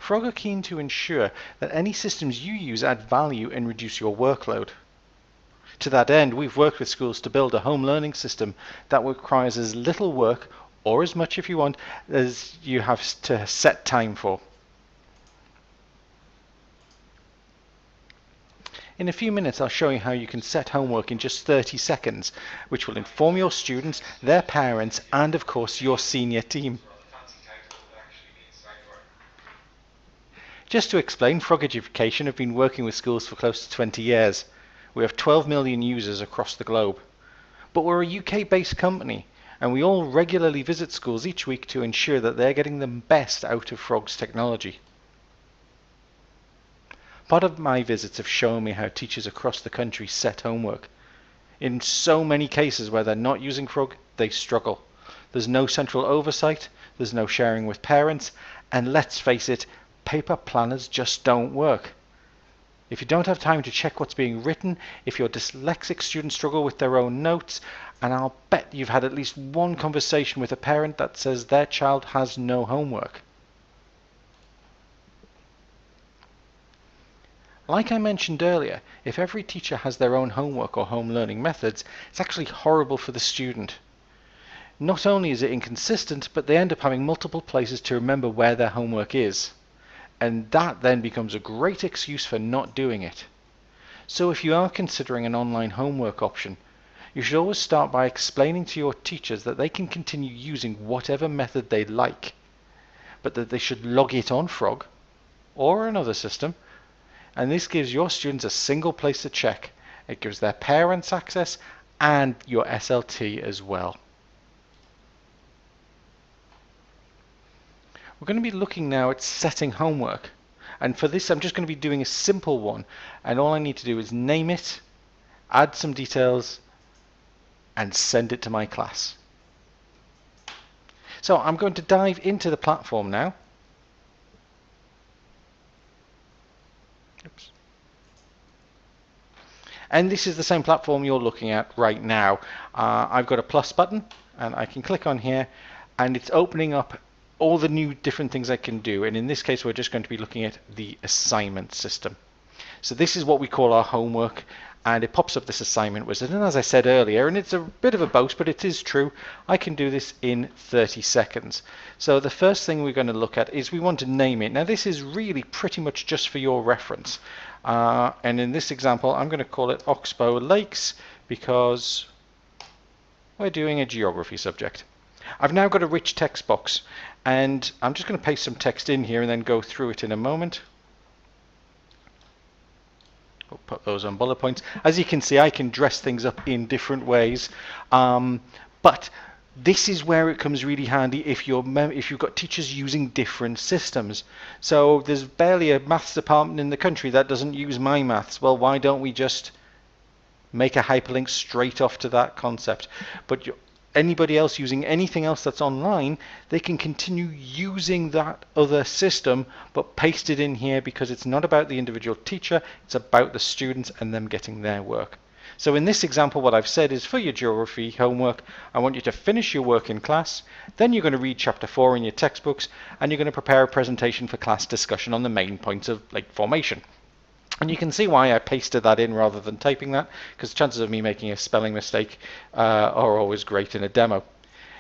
Frog are keen to ensure that any systems you use add value and reduce your workload. To that end, we've worked with schools to build a home learning system that requires as little work, or as much if you want, as you have to set time for. In a few minutes, I'll show you how you can set homework in just 30 seconds, which will inform your students, their parents, and of course your senior team. Just to explain, Frog Education have been working with schools for close to 20 years. We have 12 million users across the globe. But we're a UK-based company, and we all regularly visit schools each week to ensure that they're getting the best out of Frog's technology. Part of my visits have shown me how teachers across the country set homework. In so many cases where they're not using Frog, they struggle. There's no central oversight, there's no sharing with parents, and let's face it, paper planners just don't work. If you don't have time to check what's being written, if your dyslexic students struggle with their own notes, and I'll bet you've had at least one conversation with a parent that says their child has no homework. Like I mentioned earlier, if every teacher has their own homework or home learning methods, it's actually horrible for the student. Not only is it inconsistent, but they end up having multiple places to remember where their homework is. And that then becomes a great excuse for not doing it. So if you are considering an online homework option, you should always start by explaining to your teachers that they can continue using whatever method they like, but that they should log it on Frog or another system, and this gives your students a single place to check. It gives their parents access and your SLT as well. We're going to be looking now at setting homework, and for this I'm just going to be doing a simple one, and all I need to do is name it, add some details, and send it to my class. So I'm going to dive into the platform now. Oops. And this is the same platform you're looking at right now. I've got a plus button, and I can click on here, and it's opening up all the new different things I can do, and in this case we're just going to be looking at the assignment system. So this is what we call our homework, and it pops up this assignment wizard, and as I said earlier, and it's a bit of a boast but it is true, I can do this in 30 seconds. So the first thing we're going to look at is we want to name it. Now this is really pretty much just for your reference, and in this example I'm going to call it Oxbow Lakes because we're doing a geography subject. I've now got a rich text box, and I'm just going to paste some text in here and then go through it in a moment. We'll put those on bullet points. As you can see, I can dress things up in different ways, but this is where it comes really handy if you've got teachers using different systems. So there's barely a maths department in the country that doesn't use my maths. Well, why don't we just make a hyperlink straight off to that concept? But anybody else using anything else that's online, they can continue using that other system but paste it in here, because it's not about the individual teacher, it's about the students and them getting their work. So in this example what I've said is, for your geography homework, I want you to finish your work in class, then you're going to read chapter 4 in your textbooks, and you're going to prepare a presentation for class discussion on the main points of lake formation. And you can see why I pasted that in rather than typing that, because chances of me making a spelling mistake are always great in a demo.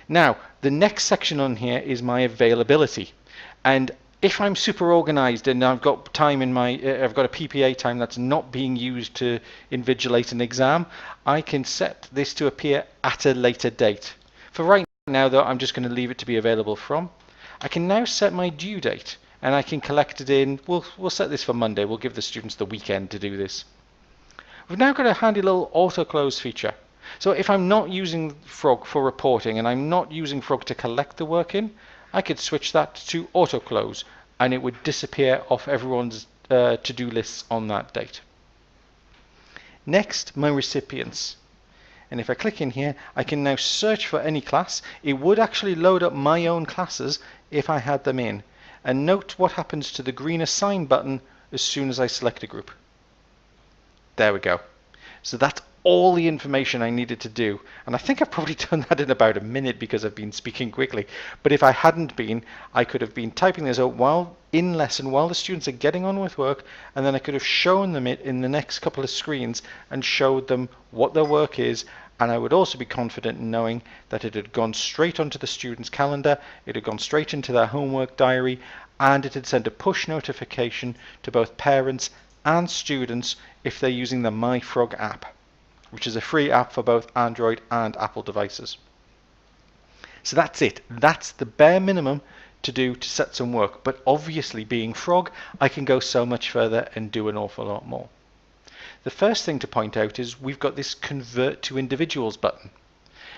Now, the next section on here is my availability. And if I'm super organized and I've got time in I've got a PPA time that's not being used to invigilate an exam, I can set this to appear at a later date. For right now though, I'm just going to leave it to be available from. I can now set my due date, and I can collect it in, we'll set this for Monday, we'll give the students the weekend to do this. We've now got a handy little auto close feature. So if I'm not using Frog for reporting and I'm not using Frog to collect the work in, I could switch that to auto close and it would disappear off everyone's to-do lists on that date. Next, my recipients. And if I click in here, I can now search for any class. It would actually load up my own classes if I had them in. And note what happens to the green assign button as soon as I select a group. There we go. So that's all the information I needed to do. And I think I've probably done that in about a minute because I've been speaking quickly. But if I hadn't been, I could have been typing this out while in lesson, while the students are getting on with work, and then I could have shown them it in the next couple of screens and showed them what their work is. And I would also be confident in knowing that it had gone straight onto the student's calendar, it had gone straight into their homework diary, and it had sent a push notification to both parents and students if they're using the MyFrog app, which is a free app for both Android and Apple devices. So that's it. That's the bare minimum to do to set some work. But obviously, being Frog, I can go so much further and do an awful lot more. The first thing to point out is we've got this Convert to Individuals button.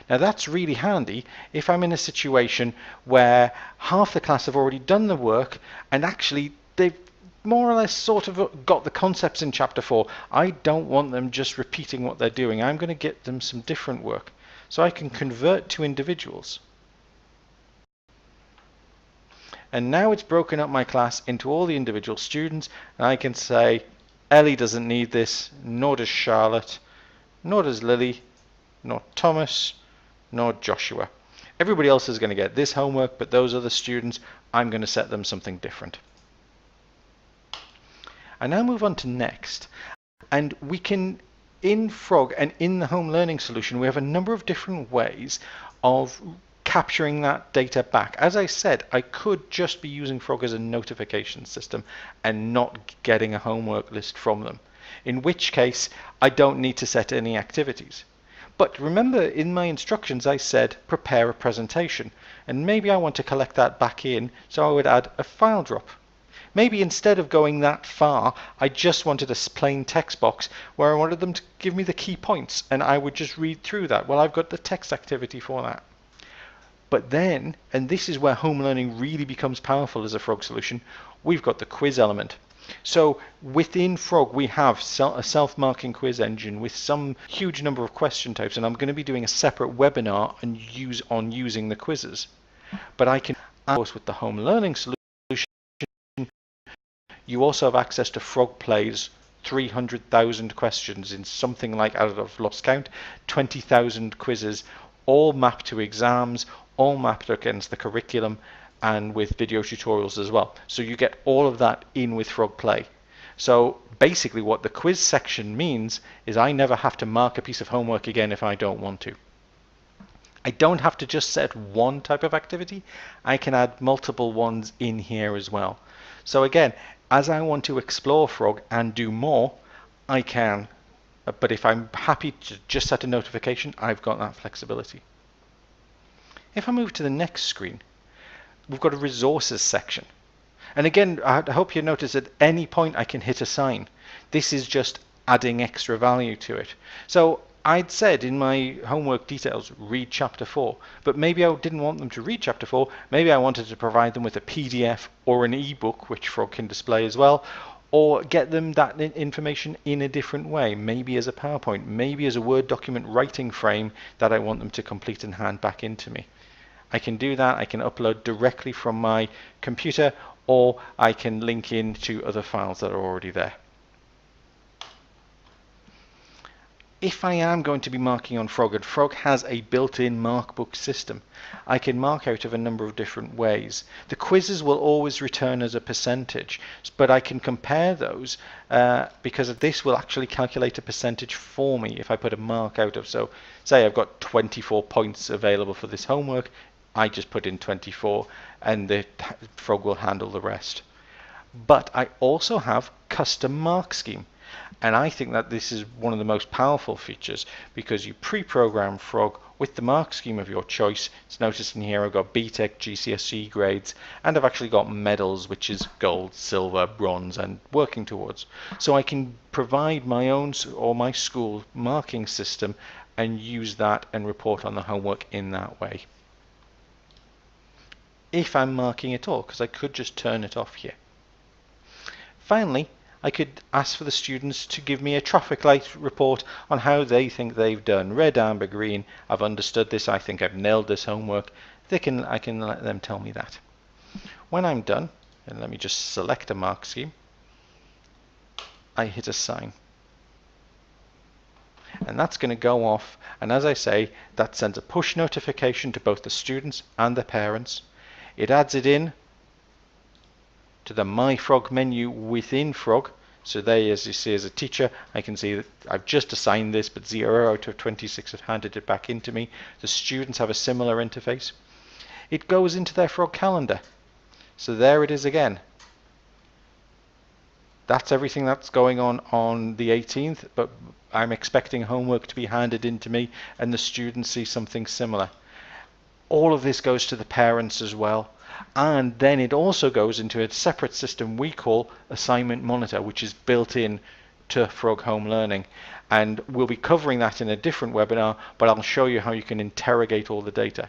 Now that's really handy if I'm in a situation where half the class have already done the work and actually they've more or less sort of got the concepts in chapter 4. I don't want them just repeating what they're doing. I'm going to get them some different work. So I can convert to individuals. And now it's broken up my class into all the individual students, and I can say Ellie doesn't need this, nor does Charlotte, nor does Lily, nor Thomas, nor Joshua. Everybody else is going to get this homework, but those other students, I'm going to set them something different. I now move on to next, and we can, in Frog and in the home learning solution, we have a number of different ways of capturing that data back. As I said, I could just be using Frog as a notification system and not getting a homework list from them, in which case I don't need to set any activities. But remember, in my instructions I said prepare a presentation, and maybe I want to collect that back in, so I would add a file drop. Maybe instead of going that far, I just wanted a plain text box where I wanted them to give me the key points, and I would just read through that. Well, I've got the text activity for that. But then, and this is where home learning really becomes powerful as a Frog solution, we've got the quiz element. So within Frog, we have a self-marking quiz engine with some huge number of question types, and I'm going to be doing a separate webinar on using the quizzes. But I can, of course, with the home learning solution, you also have access to Frog Play's 300,000 questions in something like, out of lost count, 20,000 quizzes, all mapped to exams, all mapped against the curriculum, and with video tutorials as well. So you get all of that in with Frog Play. So basically what the quiz section means is I never have to mark a piece of homework again if I don't want to. I don't have to just set one type of activity. I can add multiple ones in here as well. So again, as I want to explore Frog and do more, I can. But if I'm happy to just set a notification, I've got that flexibility. If I move to the next screen, we've got a resources section. And again, I hope you notice at any point I can hit assign. This is just adding extra value to it. So I'd said in my homework details, read chapter 4, but maybe I didn't want them to read chapter 4. Maybe I wanted to provide them with a PDF or an ebook, which Frog can display as well, or get them that information in a different way, maybe as a PowerPoint, maybe as a Word document writing frame that I want them to complete and hand back into me. I can do that. I can upload directly from my computer, or I can link in to other files that are already there. If I am going to be marking on Frog, and Frog has a built-in markbook system, I can mark out of a number of different ways. The quizzes will always return as a percentage, but I can compare those because this will actually calculate a percentage for me if I put a mark out of. So say I've got 24 points available for this homework, I just put in 24 and the Frog will handle the rest. But I also have custom mark scheme. And I think that this is one of the most powerful features because you pre-program Frog with the mark scheme of your choice. It's noticed in here I've got BTEC, GCSE grades, and I've actually got medals, which is gold, silver, bronze, and working towards. So I can provide my own or my school marking system and use that and report on the homework in that way. If I'm marking at all, because I could just turn it off here. Finally, I could ask for the students to give me a traffic light report on how they think they've done. Red, amber, green. I've understood this. I think I've nailed this homework. I can let them tell me that. When I'm done, and let me just select a mark scheme, I hit assign. and that's going to go off, and as I say, that sends a push notification to both the students and the parents. It adds it in to the My Frog menu within Frog. So there, as you see, as a teacher, I can see that I've just assigned this, but 0 out of 26 have handed it back into me. The students have a similar interface. It goes into their Frog calendar. So there it is again. That's everything that's going on the 18th, but I'm expecting homework to be handed in to me, and the students see something similar. All of this goes to the parents as well. And then it also goes into a separate system we call Assignment Monitor, which is built in to Frog Home Learning. And we'll be covering that in a different webinar, but I'll show you how you can interrogate all the data.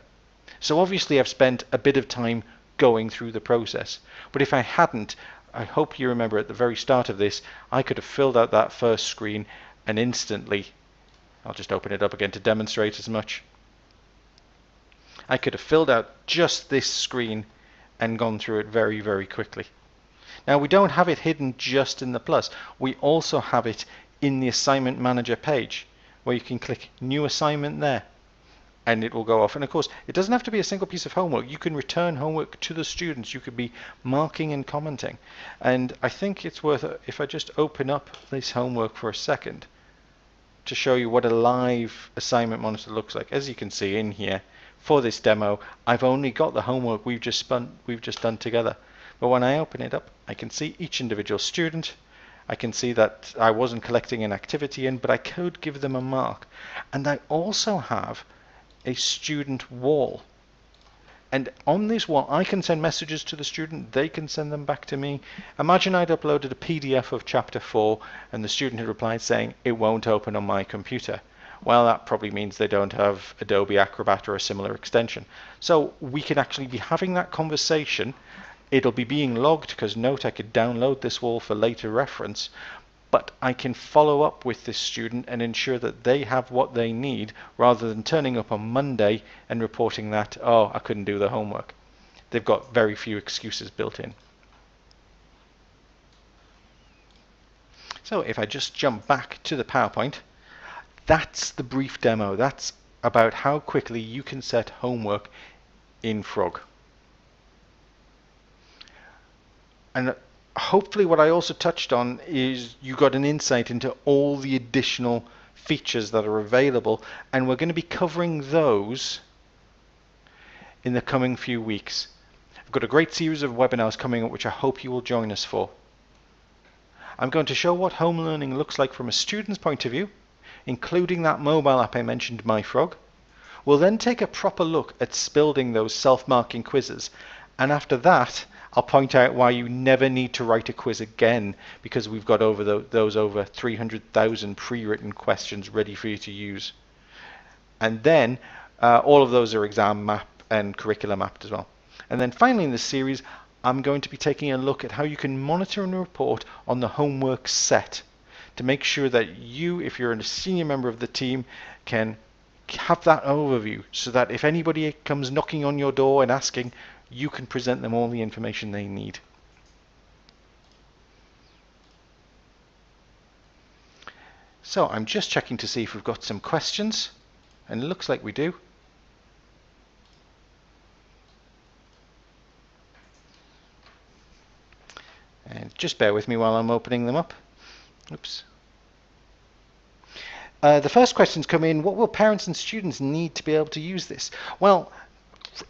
So obviously I've spent a bit of time going through the process, but if I hadn't, I hope you remember at the very start of this, I could have filled out that first screen and instantly, I'll just open it up again to demonstrate as much. I could have filled out just this screen and gone through it very, very quickly. Now we don't have it hidden just in the plus. We also have it in the Assignment Manager page, where you can click New Assignment there, and it will go off. And of course, it doesn't have to be a single piece of homework. You can return homework to the students. You could be marking and commenting. And I think it's worth, if I just open up this homework for a second, to show you what a live assignment monitor looks like. As you can see in here, for this demo, I've only got the homework we've just done together. But when I open it up, I can see each individual student. I can see that I wasn't collecting an activity in, but I could give them a mark. And I also have a student wall. And on this wall, I can send messages to the student. They can send them back to me. Imagine I'd uploaded a PDF of Chapter 4, and the student had replied saying, it won't open on my computer. Well, that probably means they don't have Adobe Acrobat or a similar extension. So we can actually be having that conversation. It'll be being logged, because note I could download this wall for later reference, but I can follow up with this student and ensure that they have what they need, rather than turning up on Monday and reporting that, oh, I couldn't do the homework. They've got very few excuses built in. So if I just jump back to the PowerPoint, that's the brief demo. That's about how quickly you can set homework in Frog. And hopefully what I also touched on is you got an insight into all the additional features that are available, and we're going to be covering those in the coming few weeks. I've got a great series of webinars coming up which I hope you will join us for. I'm going to show what home learning looks like from a student's point of view, including that mobile app I mentioned, MyFrog. We'll then take a proper look at building those self-marking quizzes, and after that I'll point out why you never need to write a quiz again, because we've got those over 300,000 pre-written questions ready for you to use. And then all of those are exam mapped and curriculum mapped as well. And then finally in this series, I'm going to be taking a look at how you can monitor and report on the homework set, to make sure that you, if you're a senior member of the team, can have that overview, so that if anybody comes knocking on your door and asking, you can present them all the information they need. So I'm just checking to see if we've got some questions, and it looks like we do. And just bear with me while I'm opening them up. Oops. The first questions come in, what will parents and students need to be able to use this? Well,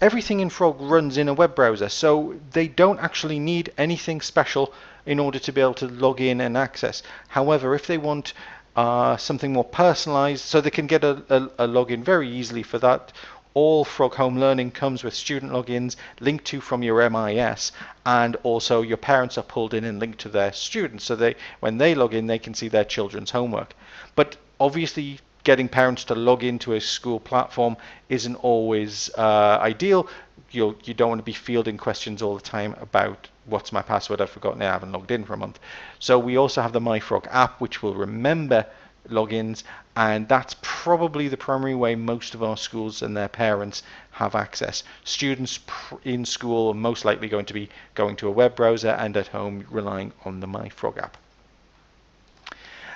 everything in Frog runs in a web browser, so they don't actually need anything special in order to be able to log in and access. However, if they want something more personalized, so they can get a login very easily for that. All Frog Home Learning comes with student logins linked to from your MIS, and also your parents are pulled in and linked to their students, so when they log in, they can see their children's homework. But obviously, getting parents to log into a school platform isn't always ideal. You don't want to be fielding questions all the time about what's my password, I've forgotten it, I haven't logged in for a month. So we also have the MyFrog app, which will remember logins, and that's probably the primary way most of our schools and their parents have access. Students in school are most likely going to be going to a web browser, and at home relying on the MyFrog app.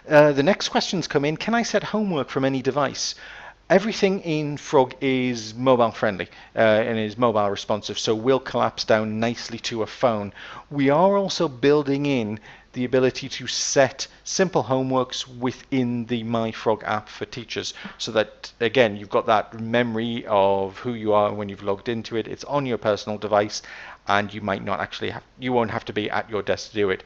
The next questions come in. Can I set homework from any device? Everything in Frog is mobile friendly and is mobile responsive, so will collapse down nicely to a phone. We are also building in the ability to set simple homeworks within the MyFrog app for teachers, so that again you've got that memory of who you are when you've logged into it. It's on your personal device, and you might not actually you won't have to be at your desk to do it.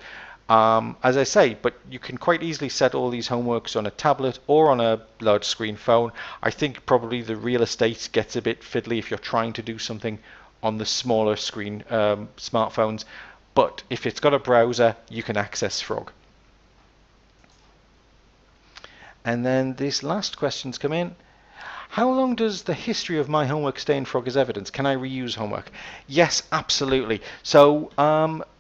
As I say, but you can quite easily set all these homeworks on a tablet or on a large screen phone. I think probably the real estate gets a bit fiddly if you're trying to do something on the smaller screen smartphones, but if it's got a browser, you can access Frog. And then these last questions come in. How long does the history of my homework stay in Frog as evidence? Can I reuse homework? Yes, absolutely. So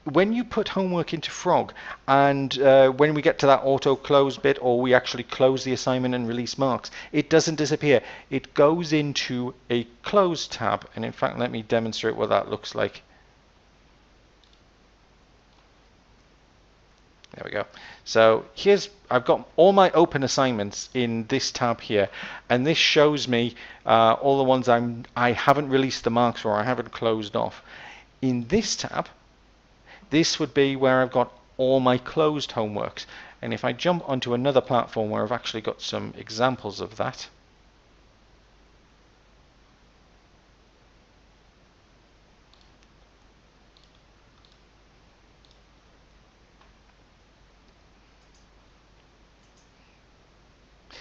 when you put homework into Frog, and when we get to that auto close bit, or we actually close the assignment and release marks, it doesn't disappear. It goes into a close tab. And in fact, let me demonstrate what that looks like. There we go. So I've got all my open assignments in this tab here, and this shows me all the ones I haven't released the marks for, I haven't closed off. In this tab, this would be where I've got all my closed homeworks. And if I jump onto another platform where I've actually got some examples of that,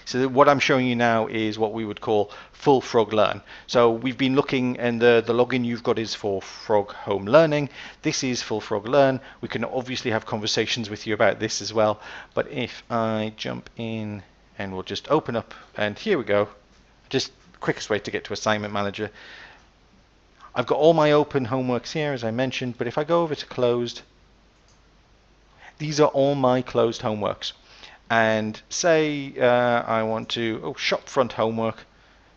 so what I'm showing you now is what we would call full Frog Learn. So we've been looking, and the login you've got is for Frog HomeLearning. This is full Frog Learn. We can obviously have conversations with you about this as well. But if I jump in and we'll just open up, and here we go. Just quickest way to get to Assignment Manager. I've got all my open homeworks here, as I mentioned, but if I go over to closed, these are all my closed homeworks. And say I want to, shop front homework.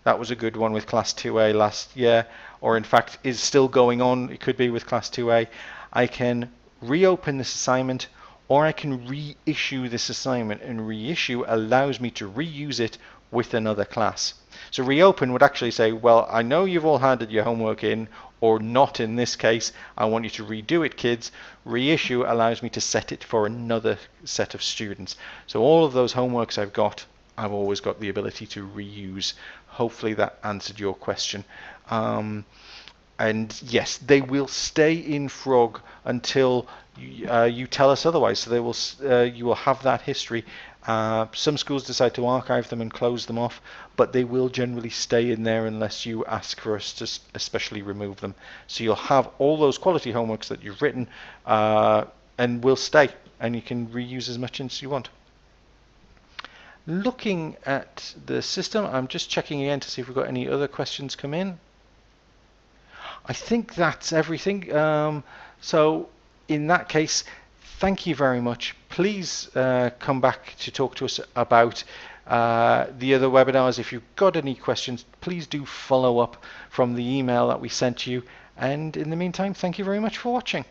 That was a good one with Class 2A last year, or in fact is still going on. It could be with Class 2A. I can reopen this assignment, or I can reissue this assignment, and reissue allows me to reuse it with another class. So reopen would actually say, well, I know you've all handed your homework in, or not in this case. I want you to redo it, kids. Reissue allows me to set it for another set of students. So all of those homeworks I've always got the ability to reuse. Hopefully that answered your question. And yes, they will stay in Frog until you tell us otherwise. So they will, you will have that history. Some schools decide to archive them and close them off, but they will generally stay in there unless you ask for us to especially remove them. So you'll have all those quality homeworks that you've written and will stay, and you can reuse as much as you want. Looking at the system, I'm just checking again to see if we've got any other questions come in. I think that's everything. So in that case, thank you very much. Please come back to talk to us about the other webinars. If you've got any questions, please do follow up from the email that we sent you. And in the meantime, thank you very much for watching.